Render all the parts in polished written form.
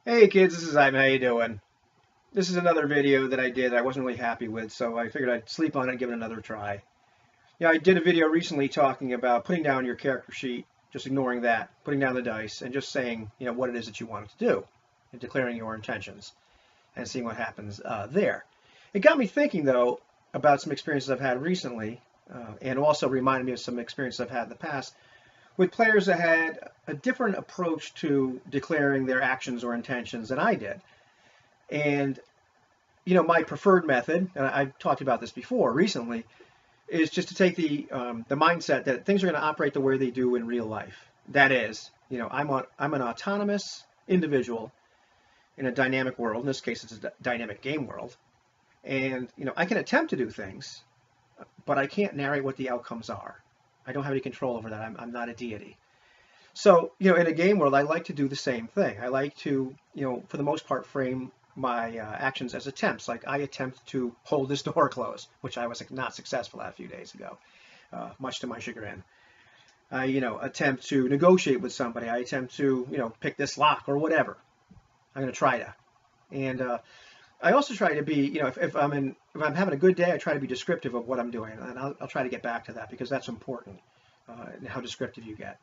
Hey kids, this is Ivan. How you doing? This is another video that I did that I wasn't really happy with, so I figured I'd sleep on it and give it another try. Yeah, I did a video recently talking about putting down your character sheet, just ignoring that, putting down the dice, and just saying, what it is that you want it to do, and declaring your intentions, and seeing what happens there. It got me thinking, though, about some experiences I've had recently, and also reminded me of some experiences I've had in the past with players that had a different approach to declaring their actions or intentions than I did. And my preferred method, and I've talked about this before recently, is just to take the mindset that things are going to operate the way they do in real life. That is, I'm an autonomous individual in a dynamic world. In this case, it's a dynamic game world, and I can attempt to do things, but I can't narrate what the outcomes are. I don't have any control over that. I'm not a deity. So, in a game world, I like to do the same thing. I like to, for the most part, frame my actions as attempts. Like I attempt to hold this door closed, which I was not successful at a few days ago, much to my chagrin. I, attempt to negotiate with somebody. I attempt to, pick this lock or whatever. I'm going to try to. And I also try to be, if I'm having a good day, I try to be descriptive of what I'm doing, and I'll try to get back to that because that's important, how descriptive you get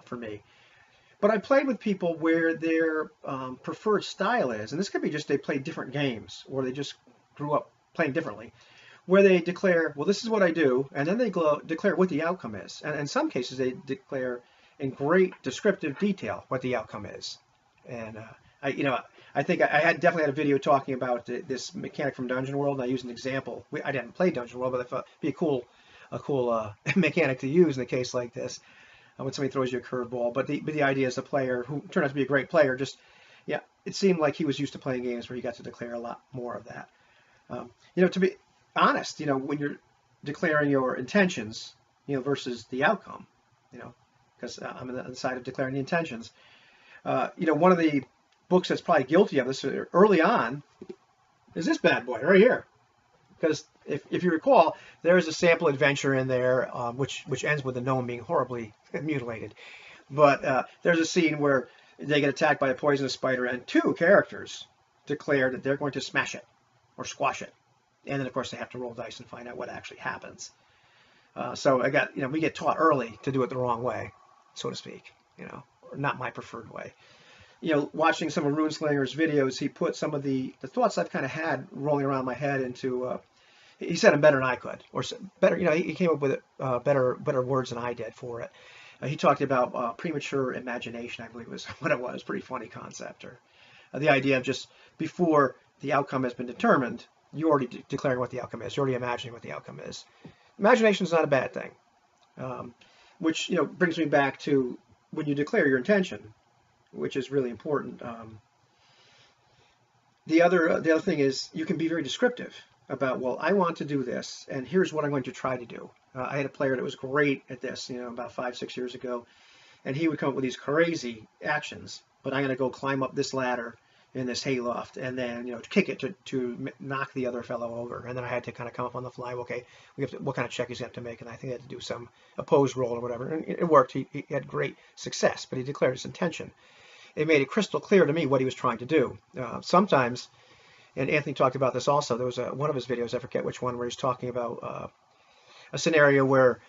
for me. But I played with people where their preferred style is, and this could be just they play different games or they just grew up playing differently, where they declare, well, this is what I do, and then they declare what the outcome is. And in some cases, they declare in great descriptive detail what the outcome is. And I think I had definitely had a video talking about this mechanic from Dungeon World, and I used an example. I didn't play Dungeon World, but I thought it'd be a cool mechanic to use in a case like this when somebody throws you a curveball. But the idea is the player who turned out to be a great player just, yeah, it seemed like he was used to playing games where he got to declare a lot more of that. To be honest, when you're declaring your intentions, versus the outcome, because I'm on the side of declaring the intentions. One of the books that's probably guilty of this early on is this bad boy right here. Because if you recall, there is a sample adventure in there, which ends with the gnome being horribly mutilated. But there's a scene where they get attacked by a poisonous spider, and two characters declare that they're going to smash it or squash it. And then, of course, they have to roll dice and find out what actually happens. So we get taught early to do it the wrong way, so to speak, or not my preferred way. Watching some of Runeslinger's videos, he put some of the thoughts I've kind of had rolling around my head into, he said them better than I could, or better, he came up with better words than I did for it. He talked about premature imagination, I believe was what it was. Pretty funny concept, or the idea of just before the outcome has been determined, you're already declaring what the outcome is. You're already imagining what the outcome is. Imagination is not a bad thing, which brings me back to when you declare your intention, which is really important. The other thing is you can be very descriptive about, well, I want to do this, and here's what I'm going to try to do. I had a player that was great at this, about 5-6 years ago, and he would come up with these crazy actions. But I'm going to go climb up this ladder in this hayloft, and then kick it to knock the other fellow over. And then I had to kind of come up on the fly. Okay, what kind of check he's going to have to make? And I think he had to do some opposed roll or whatever. And it worked. He had great success, but he declared his intention. It made it crystal clear to me what he was trying to do. Sometimes, and Anthony talked about this also, there was one of his videos, I forget which one, where he's talking about a scenario where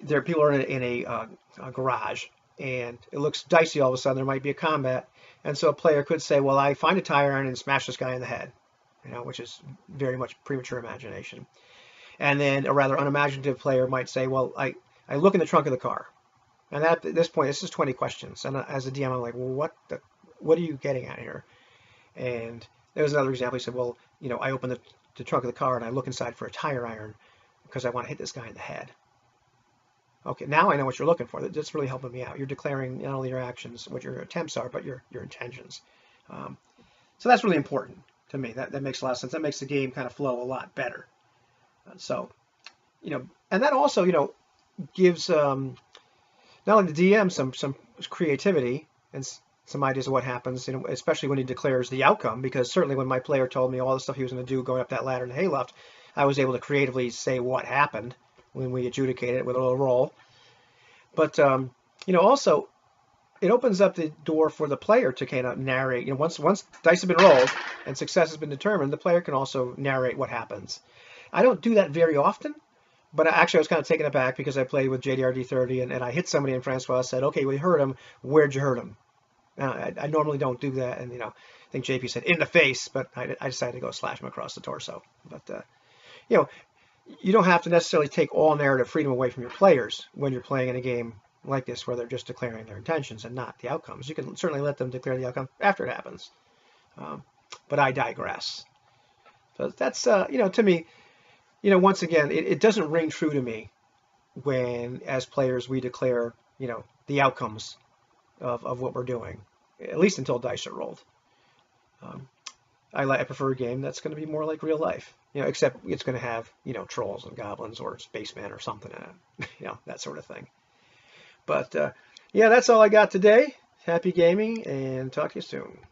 people are in a garage, and it looks dicey all of a sudden. There might be a combat, and so a player could say, well, I find a tire iron and smash this guy in the head, which is very much premature imagination. And then a rather unimaginative player might say, well, I look in the trunk of the car. And at this point, this is 20 questions. And as a DM, I'm like, well, what are you getting at here? And there was another example. He said, well, I open the trunk of the car and I look inside for a tire iron because I want to hit this guy in the head. Okay, now I know what you're looking for. That's really helping me out. You're declaring not only your actions, what your attempts are, but your intentions. So that's really important to me. That makes a lot of sense. That makes the game kind of flow a lot better. So, and that also, gives not only the DM some creativity and some ideas of what happens, especially when he declares the outcome, because certainly when my player told me all the stuff he was going to do going up that ladder in the hayloft, I was able to creatively say what happened when we adjudicated it with a little roll. But, also, it opens up the door for the player to kind of narrate. You know, once dice have been rolled and success has been determined, the player can also narrate what happens. I don't do that very often, but actually I was kind of taken aback because I played with JDRD 30 and I hit somebody and Francois said, okay, we hurt him. Where'd you hurt him? I normally don't do that, and I think JP said in the face, but I decided to go slash him across the torso. But you don't have to necessarily take all narrative freedom away from your players when you're playing in a game like this where they're just declaring their intentions and not the outcomes. You can certainly let them declare the outcome after it happens. But I digress. So that's, to me, once again, it doesn't ring true to me when, as players, we declare, the outcomes of what we're doing, at least until dice are rolled. I prefer a game that's going to be more like real life, except it's going to have, trolls and goblins or spacemen or something in it, that sort of thing. But yeah, that's all I got today. Happy gaming, and talk to you soon.